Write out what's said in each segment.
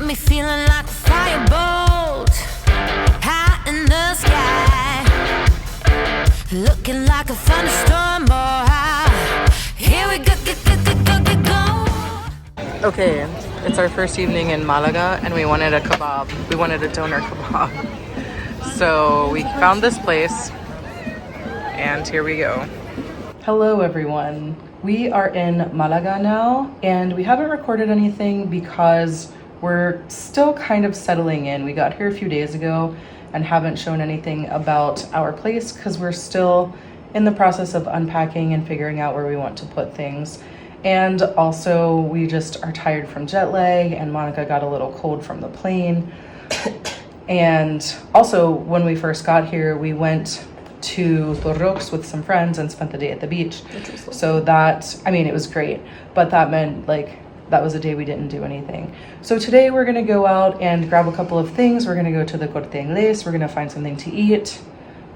me feeling like a firebolt high in the sky, looking like a thunderstorm. Here we go. Okay, it's our first evening in Malaga and we wanted a kebab. We wanted a doner kebab. So we found this place and here we go. Hello everyone. We are in Malaga now and we haven't recorded anything because we're still kind of settling in. We got here a few days ago and haven't shown anything about our place because we're still in the process of unpacking and figuring out where we want to put things. And also we just are tired from jet lag and Monica got a little cold from the plane. And also when we first got here, we went to Torrox with some friends and spent the day at the beach. So that, I mean, it was great, but that meant like, that was a day we didn't do anything. So today we're gonna go out and grab a couple of things. We're gonna go to the Corte Inglés. We're gonna find something to eat.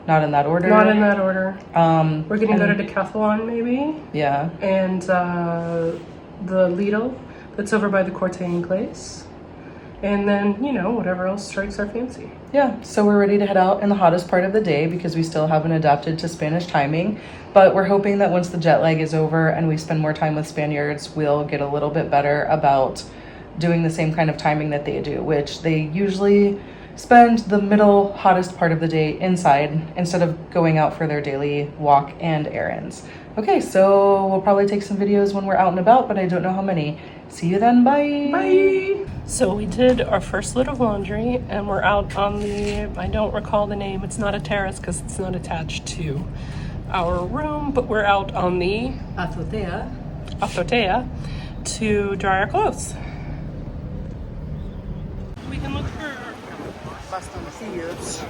Not in that order. Not in that order. We're gonna go to Decathlon maybe. Yeah. And the Lidl that's over by the Corte Inglés. And then, you know, whatever else strikes our fancy. Yeah, so we're ready to head out in the hottest part of the day because we still haven't adapted to Spanish timing. But we're hoping that once the jet lag is over and we spend more time with Spaniards, we'll get a little bit better about doing the same kind of timing that they do, which they usually spend the middle hottest part of the day inside instead of going out for their daily walk and errands. Okay, so we'll probably take some videos when we're out and about, but I don't know how many. See you then, bye! Bye! So we did our first load of laundry and we're out on the, I don't recall the name, it's not a terrace because it's not attached to our room, but we're out on the azotea to dry our clothes. We can look for bastoncillos.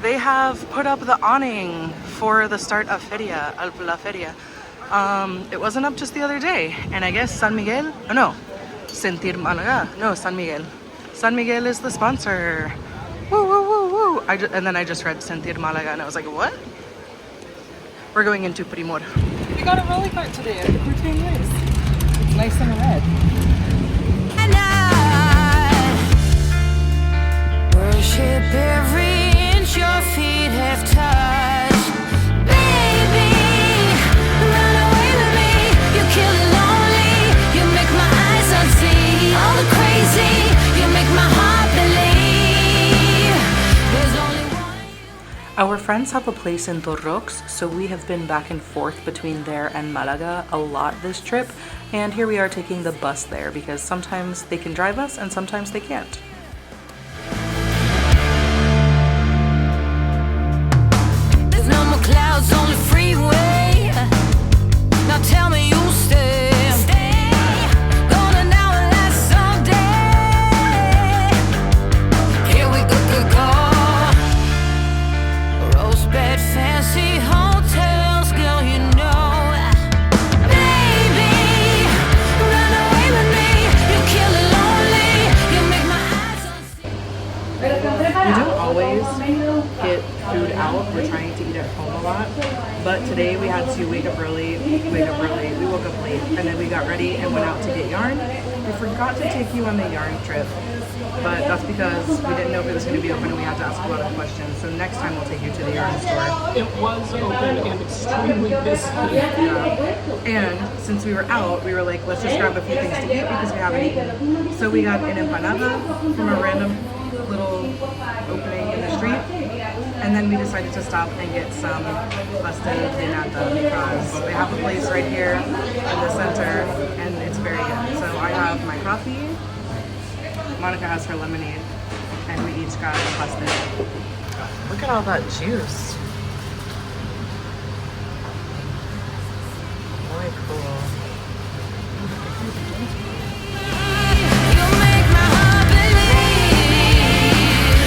They have put up the awning for the start of La Feria. It wasn't up just the other day, and I guess San Miguel, oh no, Sentir Málaga, no, San Miguel. San Miguel is the sponsor. Woo, woo, woo, woo. And then I just read Sentir Málaga, and I was like, what? We're going into Primor. We got a rolly cart today at the Corte Inglés. It's nice and red. And I worship every inch your feet have touched. Baby, run away with me. You kill it lonely. You make my eyes unsee. All the crazy. You make my heart believe. There's only one. Our friends have a place in Torrox, so we have been back and forth between there and Malaga a lot this trip. And here we are taking the bus there because sometimes they can drive us and sometimes they can't. There's no more clouds on the freeway. Now tell me you'll stay. Gonna now and last someday. Here we go. Rose bed, fancy hotels, girl, you know. Baby, run away with me. You kill it lonely. You make my eyes unseen. We don't always get food out. We're trying to eat at home a lot. But today we had to wake up early. We woke up late. And then we got ready and went out to get yarn. We forgot to take you on the yarn trip. But that's because we didn't know if it was going to be open and we had to ask a lot of questions. So next time we'll take you to the yarn store. It was open and extremely busy. Yeah. And since we were out, we were like, let's just grab a few things to eat because we haven't eaten. So we got an empanada from a random little opening in the street. And then we decided to stop and get some pasta de nata because they have a place right here in the center and it's very good. So I have my coffee, Monica has her lemonade, and we each got a pasta. Look at all that juice. Really cool. You make my heart believe.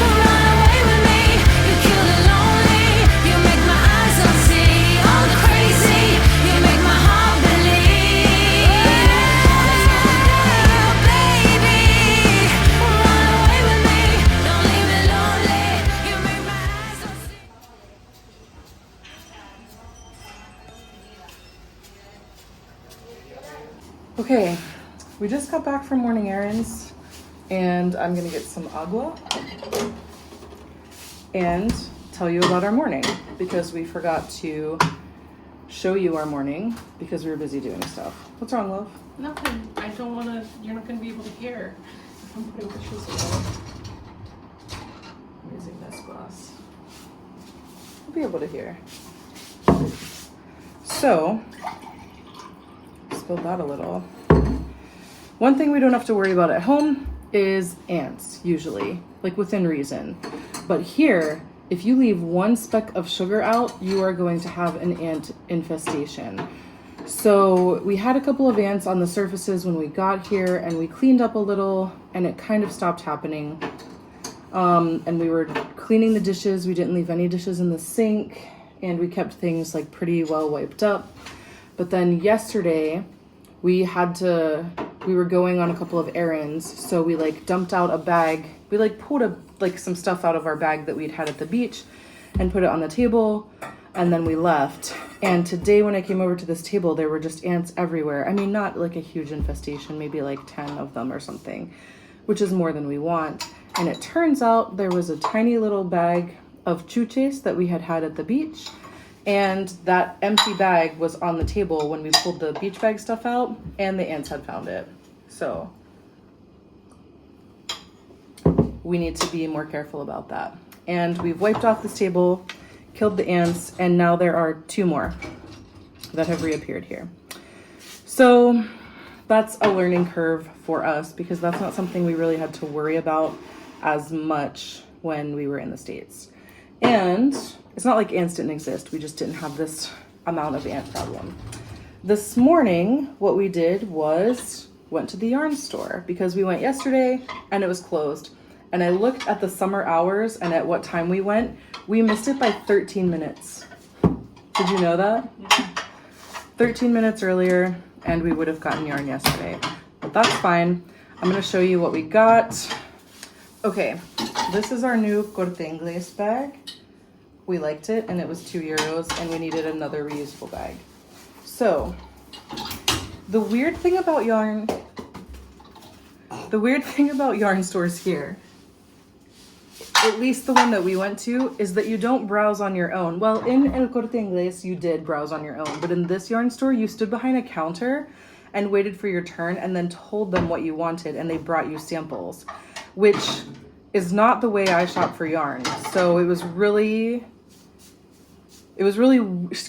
Run away with me. You kill it lonely. You make my eyes unsee. All the crazy. You make my heart believe. Baby, run away with me. Don't leave me lonely. You make my eyes unsee. Okay, we just got back from morning errands and I'm gonna get some agua and tell you about our morning because we forgot to show you our morning because we were busy doing stuff. What's wrong, love? Nothing. I don't want to. You're not going to be able to hear if I'm putting the shoes away. I'm using this glass. You'll be able to hear. So, spilled that a little. One thing we don't have to worry about at home is ants, usually, like within reason. But here, if you leave one speck of sugar out, you are going to have an ant infestation. So we had a couple of ants on the surfaces when we got here, and we cleaned up a little, and it kind of stopped happening. And we were cleaning the dishes. We didn't leave any dishes in the sink, and we kept things like pretty well wiped up. But then yesterday, we were going on a couple of errands, so we like dumped out a bag. We like pulled some stuff out of our bag that we'd had at the beach and put it on the table, and then we left. And today when I came over to this table, there were just ants everywhere. I mean, not like a huge infestation, maybe like 10 of them or something, which is more than we want. And it turns out there was a tiny little bag of chuches that we had at the beach, and that empty bag was on the table when we pulled the beach bag stuff out, and the ants had found it. So we need to be more careful about that. And we've wiped off this table, killed the ants, and now there are 2 more that have reappeared here. So that's a learning curve for us because that's not something we really had to worry about as much when we were in the States. And it's not like ants didn't exist. We just didn't have this amount of ant problem. This morning, what we did was went to the yarn store because we went yesterday and it was closed. And I looked at the summer hours and at what time we went. We missed it by 13 minutes. Did you know that? Yeah. 13 minutes earlier, and we would have gotten yarn yesterday. But that's fine. I'm going to show you what we got. Okay, this is our new Corte Inglés bag. We liked it, and it was €2, and we needed another reusable bag. So, the weird thing about yarn stores here, at least the one that we went to, is that you don't browse on your own. Well, in El Corte Inglés, you did browse on your own, but in this yarn store, you stood behind a counter and waited for your turn and then told them what you wanted, and they brought you samples, which is not the way I shop for yarn. So it was really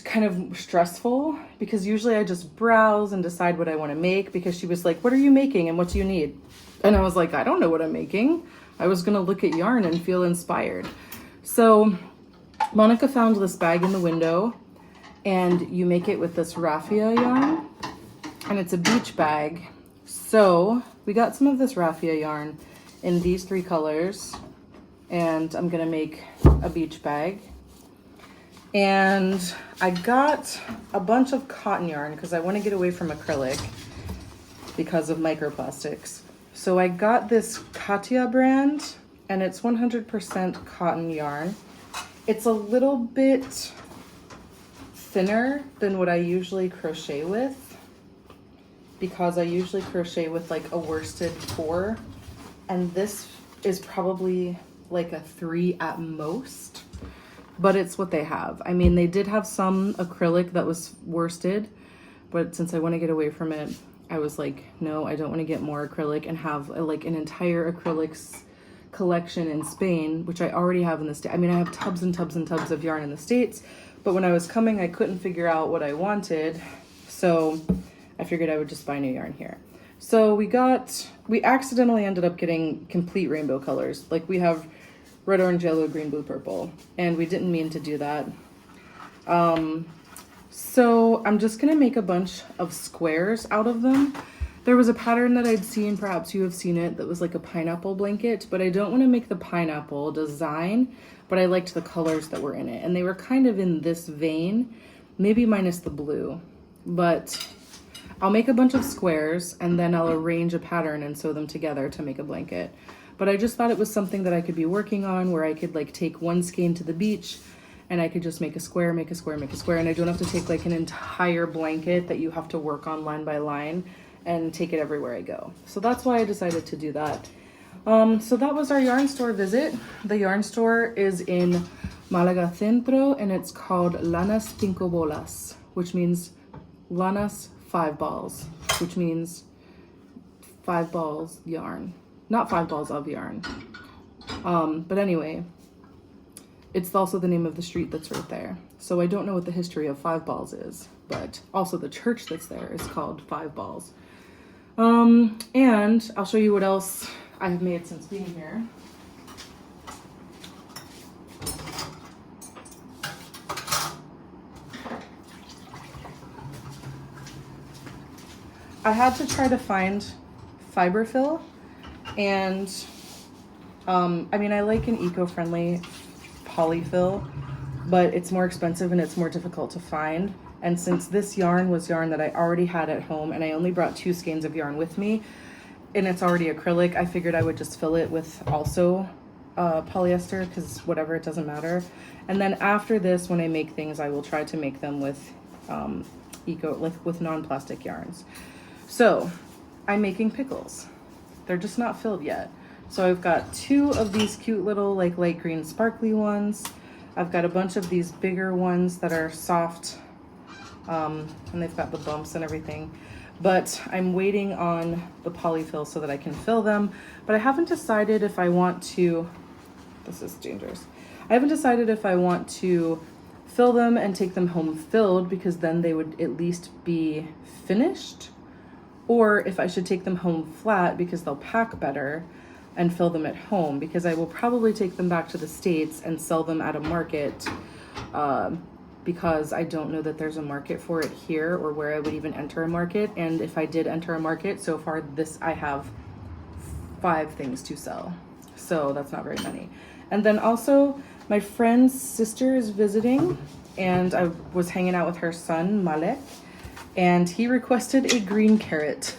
kind of stressful because usually I just browse and decide what I want to make, because she was like, what are you making and what do you need? And I was like, I don't know what I'm making. I was going to look at yarn and feel inspired. So Monica found this bag in the window, and you make it with this raffia yarn, and it's a beach bag. So we got some of this raffia yarn in these 3 colors, and I'm going to make a beach bag. And I got a bunch of cotton yarn because I want to get away from acrylic because of microplastics. So I got this Katia brand, and it's 100% cotton yarn. It's a little bit thinner than what I usually crochet with, because I usually crochet with like a worsted 4, and this is probably like a 3 at most, but it's what they have. I mean, they did have some acrylic that was worsted, but since I want to get away from it, I was like, no, I don't want to get more acrylic and have like an entire acrylics collection in Spain, which I already have in the States. I mean, I have tubs and tubs and tubs of yarn in the States, but when I was coming, I couldn't figure out what I wanted. So I figured I would just buy new yarn here. So we accidentally ended up getting complete rainbow colors. Like we have red, orange, yellow, green, blue, purple, and we didn't mean to do that. So I'm just gonna make a bunch of squares out of them. There was a pattern that I'd seen, perhaps you have seen it, that was like a pineapple blanket, but I don't want to make the pineapple design, but I liked the colors that were in it, and they were kind of in this vein, maybe minus the blue. But I'll make a bunch of squares and then I'll arrange a pattern and sew them together to make a blanket. But I just thought it was something that I could be working on, where I could like take one skein to the beach and I could just make a square, make a square, make a square, and I don't have to take like an entire blanket that you have to work on line by line and take it everywhere I go. So that's why I decided to do that. So that was our yarn store visit. The yarn store is in Málaga Centro, and it's called Lanas Cinco Bolas, which means Lanas 5 balls, which means 5 balls yarn, not 5 balls of yarn. But anyway, it's also the name of the street that's right there. So I don't know what the history of 5 balls is, but also the church that's there is called 5 balls. And I'll show you what else I have made since being here. I had to try to find fiberfill, and I mean, I like an eco-friendly polyfill, but it's more expensive and it's more difficult to find. And since this yarn was yarn that I already had at home, and I only brought 2 skeins of yarn with me, and it's already acrylic, I figured I would just fill it with also polyester, because whatever, it doesn't matter. And then after this, when I make things, I will try to make them with with non-plastic yarns. So I'm making pickles. They're just not filled yet. So I've got 2 of these cute little like light green sparkly ones. I've got a bunch of these bigger ones that are soft, and they've got the bumps and everything. But I'm waiting on the polyfill so that I can fill them. But I haven't decided if I want to, this is dangerous. I haven't decided if I want to fill them and take them home filled, because then they would at least be finished, or if I should take them home flat because they'll pack better, and fill them at home, because I will probably take them back to the States and sell them at a market, because I don't know that there's a market for it here, or where I would even enter a market. And if I did enter a market, so far I have 5 things to sell, so that's not very many. And then also my friend's sister is visiting, and I was hanging out with her son Malek, and he requested a green carrot.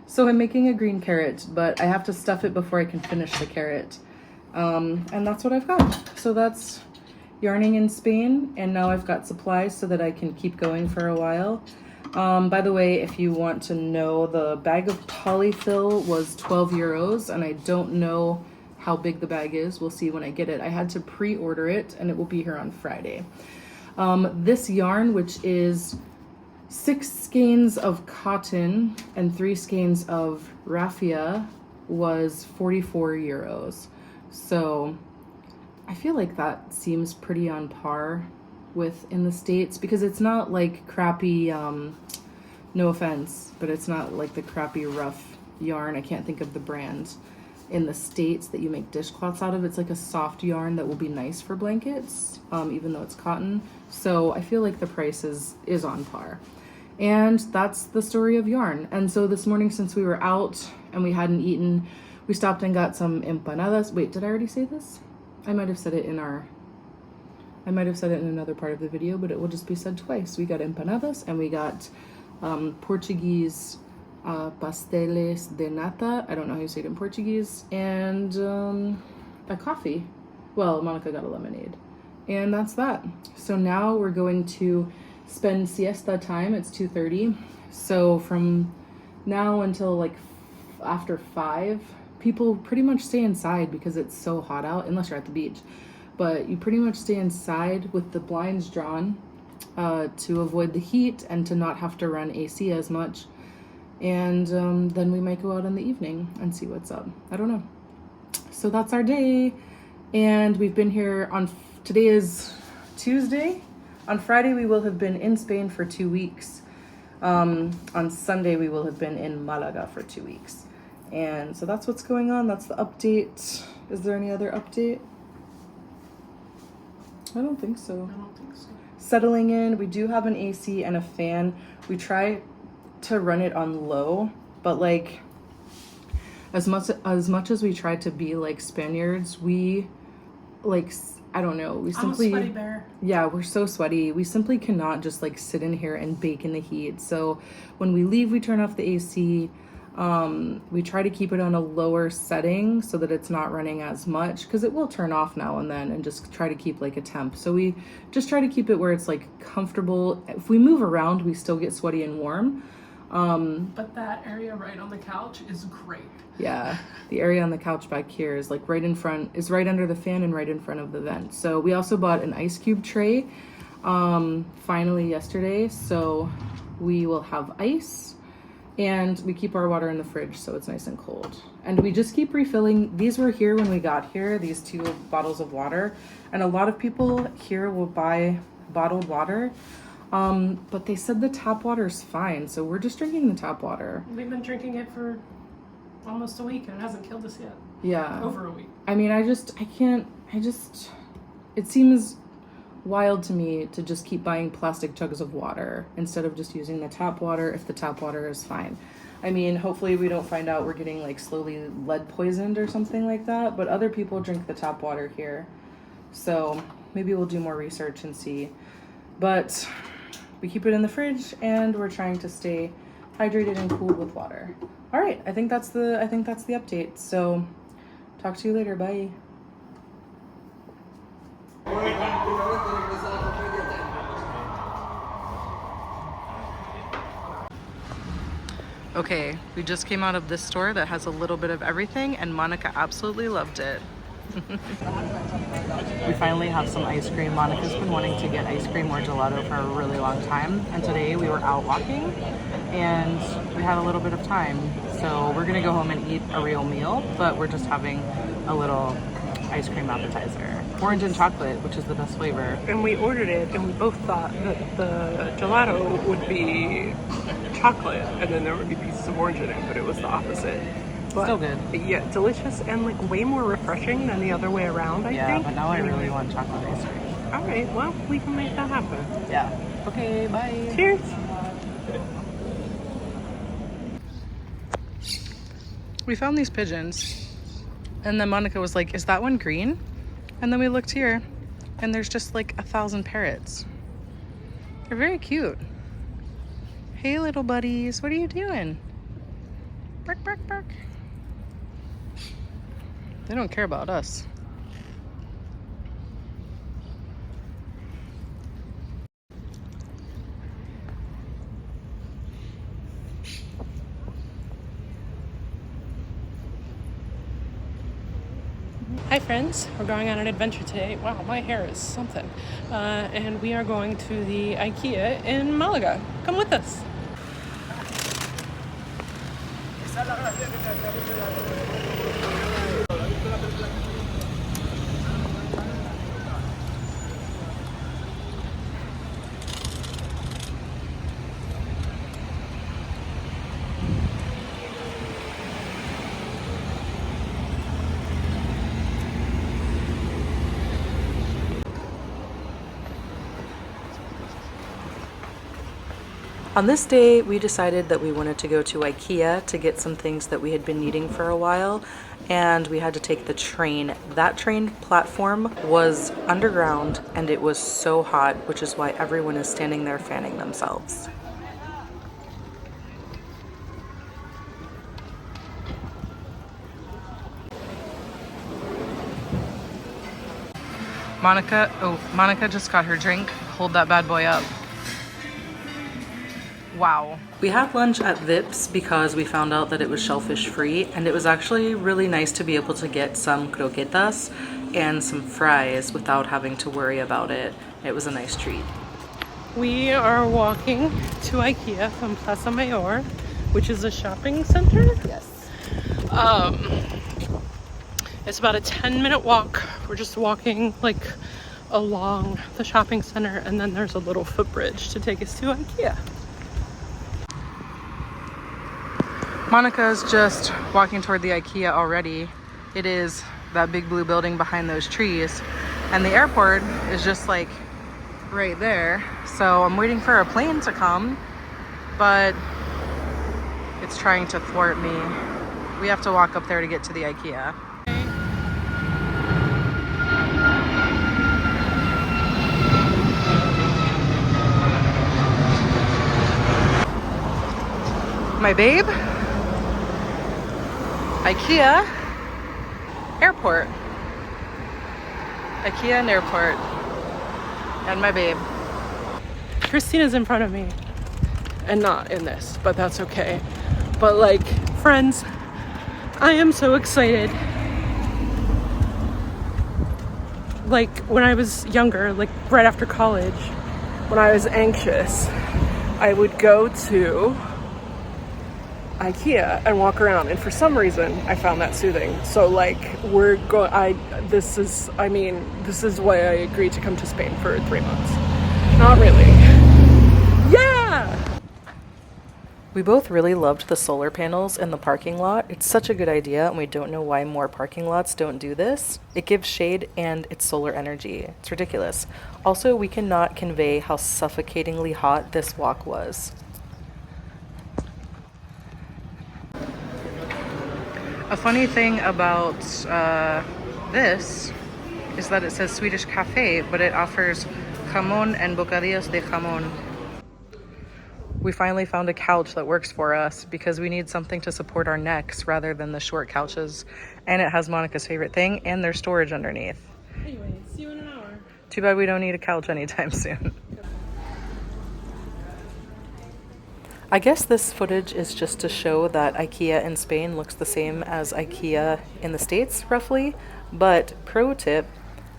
So I'm making a green carrot, but I have to stuff it before I can finish the carrot. And that's what I've got. So that's yarning in Spain, and now I've got supplies so that I can keep going for a while. By the way, if you want to know, the bag of polyfill was 12 euros, and I don't know how big the bag is. We'll see when I get it. I had to pre-order it, and it will be here on Friday. This yarn, which is 6 skeins of cotton and 3 skeins of raffia, was 44 euros. So I feel like that seems pretty on par with in the States, because it's not like crappy, no offense, but it's not like the crappy rough yarn. I can't think of the brand in the States that you make dishcloths out of. It's like a soft yarn that will be nice for blankets, even though it's cotton. So I feel like the price is on par. And that's the story of yarn. And so this morning, since we were out and we hadn't eaten, we stopped and got some empanadas. Wait, did I already say this? I might have said it in another part of the video, but it will just be said twice. We got empanadas, and we got Portuguese pasteles de nata. I don't know how you say it in Portuguese. And a coffee. Well, Monica got a lemonade. And that's that. So now we're going to spend siesta time. It's 2:30. So from now until like after 5, people pretty much stay inside because it's so hot out, unless you're at the beach. But you pretty much stay inside with the blinds drawn to avoid the heat and to not have to run AC as much. And then we might go out in the evening and see what's up. I don't know. So that's our day. And we've been here today is Tuesday. On Friday, we will have been in Spain for 2 weeks. On Sunday, we will have been in Málaga for 2 weeks. And so that's what's going on. That's the update. Is there any other update? I don't think so. Settling in. We do have an AC and a fan. We try to run it on low, but like as much as we try to be like Spaniards, we like, I don't know, we simply, I'm a sweaty bear. Yeah, we're so sweaty. We simply cannot just like sit in here and bake in the heat. So when we leave, we turn off the AC. We try to keep it on a lower setting so that it's not running as much, because it will turn off now and then, and just try to keep like a temp. So we just try to keep it where it's like comfortable. If we move around, we still get sweaty and warm. But that area right on the couch is great. Yeah, the area on the couch back here is like right in front, is right under the fan and right in front of the vent. So we also bought an ice cube tray finally yesterday, so we will have ice, and we keep our water in the fridge so it's nice and cold. And we just keep refilling. These were here when we got here, these 2 bottles of water, and a lot of people here will buy bottled water, but they said the tap water is fine, so we're just drinking the tap water. We've been drinking it for almost a week and it hasn't killed us yet. Yeah. Over a week. I mean, it seems wild to me to just keep buying plastic jugs of water instead of just using the tap water if the tap water is fine. I mean, hopefully we don't find out we're getting like slowly lead poisoned or something like that, but other people drink the tap water here. So maybe we'll do more research and see. But we keep it in the fridge and we're trying to stay hydrated and cooled with water. All right, I think that's the update. So talk to you later. Bye. Okay, we just came out of this store that has a little bit of everything, and Monica absolutely loved it. We finally have some ice cream. Monica's been wanting to get ice cream or gelato for a really long time, and today we were out walking and we had a little bit of time. So we're gonna go home and eat a real meal, but we're just having a little ice cream appetizer. Orange and chocolate, which is the best flavor. And we ordered it and we both thought that the gelato would be chocolate and then there would be pieces of orange in it, but it was the opposite. But, still good. Yeah, delicious and like way more refreshing than the other way around, I think. Yeah, but now I really want chocolate ice cream. All right, well, we can make that happen. Yeah. Okay, bye. Cheers. We found these pigeons, and then Monica was like, is that one green? And then we looked here, and there's just like 1,000 parrots. They're very cute. Hey, little buddies, what are you doing? Bark, bark, bark. They don't care about us. Hi friends, we're going on an adventure today. Wow, my hair is something. And we are going to the IKEA in Málaga. Come with us. On this day, we decided that we wanted to go to IKEA to get some things that we had been needing for a while, and we had to take the train. That train platform was underground and it was so hot, which is why everyone is standing there fanning themselves. Monica just got her drink. Hold that bad boy up. Wow. We had lunch at Vips because we found out that it was shellfish free, and it was actually really nice to be able to get some croquetas and some fries without having to worry about it. It was a nice treat. We are walking to IKEA from Plaza Mayor, which is a shopping center. Yes. It's about a 10-minute walk. We're just walking like along the shopping center, and then there's a little footbridge to take us to IKEA. Monica's just walking toward the IKEA already. It is that big blue building behind those trees, and the airport is just like right there. So I'm waiting for a plane to come, but it's trying to thwart me. We have to walk up there to get to the IKEA. My babe? IKEA, airport. IKEA and airport. And my babe. Christina's in front of me. and not in this, but that's okay. But like, friends, I am so excited. Like when I was younger, like right after college, when I was anxious, I would go to IKEA and walk around, and for some reason I found that soothing. So like this is why I agreed to come to Spain for 3 months. Not really. Yeah! We both really loved the solar panels in the parking lot. It's such a good idea, and we don't know why more parking lots don't do this. It gives shade and it's solar energy. It's ridiculous. Also, we cannot convey how suffocatingly hot this walk was. A funny thing about this is that it says Swedish cafe, but it offers jamón and bocadillos de jamón. We finally found a couch that works for us because we need something to support our necks rather than the short couches. And it has Monica's favorite thing, and there's storage underneath. Anyway, see you in an hour. Too bad we don't need a couch anytime soon. I guess this footage is just to show that IKEA in Spain looks the same as IKEA in the States, roughly. But pro tip,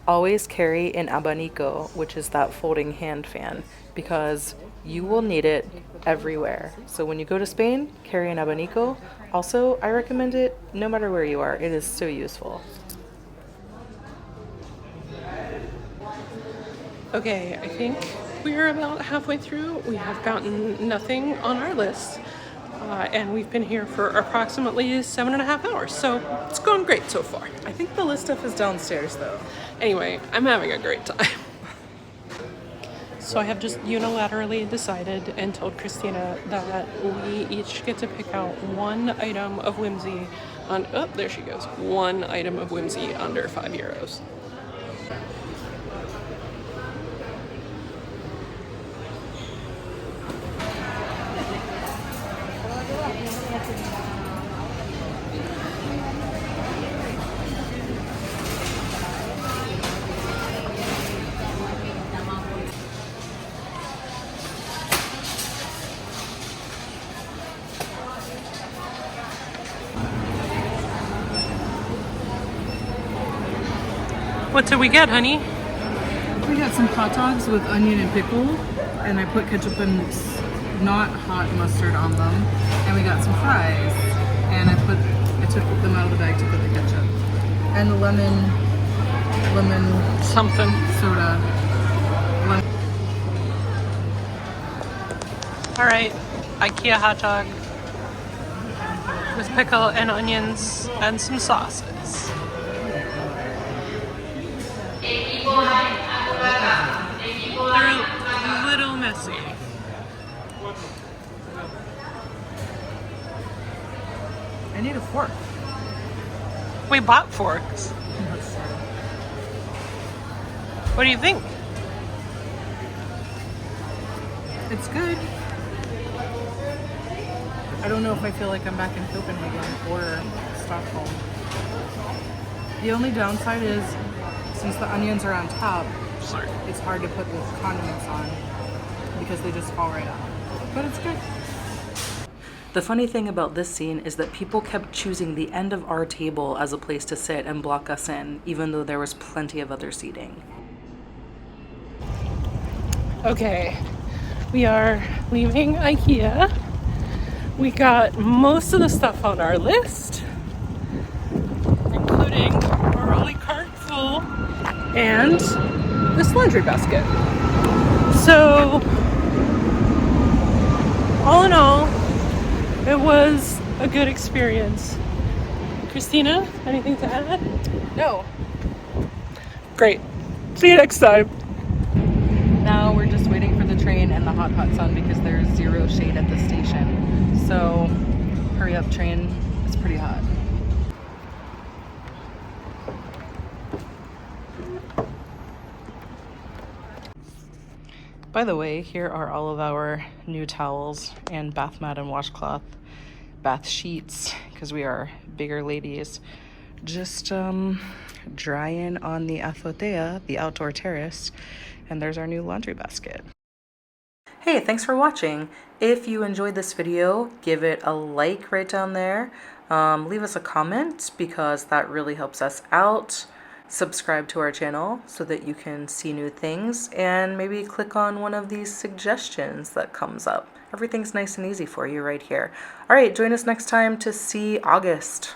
always carry an abanico, which is that folding hand fan, because you will need it everywhere. So when you go to Spain, carry an abanico. Also, I recommend it no matter where you are. It is so useful. Okay, I think we're about halfway through. We have gotten nothing on our list, and we've been here for approximately 7.5 hours, so it's going great so far. I think the list stuff is downstairs though. Anyway, I'm having a great time. So I have just unilaterally decided and told Christina that we each get to pick out one item of whimsy on, oh, there she goes, one item of whimsy under €5. What did we get, honey? We got some hot dogs with onion and pickle, and I put ketchup and not hot mustard on them. And we got some fries, and I took them out of the bag to put the ketchup. And the lemon Something. soda. All right, IKEA hot dog with pickle and onions and some sauces. They're a little messy. I need a fork. We bought forks. What do you think? It's good. I don't know if I feel like I'm back in Copenhagen or Stockholm. The only downside is, since the onions are on top, Sorry. it's hard to put the condiments on because they just fall right out. But it's good. The funny thing about this scene is that people kept choosing the end of our table as a place to sit and block us in, even though there was plenty of other seating. Okay, we are leaving IKEA. We got most of the stuff on our list, including a rolly cart full and this laundry basket. So, all in all, it was a good experience. Christina, anything to add? No. Great. See you next time. Now we're just waiting for the train and the hot sun because there's zero shade at the station. So, hurry up train, it's pretty hot. By the way, here are all of our new towels and bath mat and washcloth, bath sheets, because we are bigger ladies. Just drying on the azotea, the outdoor terrace, and there's our new laundry basket. Hey, thanks for watching. If you enjoyed this video, give it a like right down there. Leave us a comment because that really helps us out. Subscribe to our channel so that you can see new things, and maybe click on one of these suggestions that comes up. Everything's nice and easy for you right here. All right, join us next time to see August.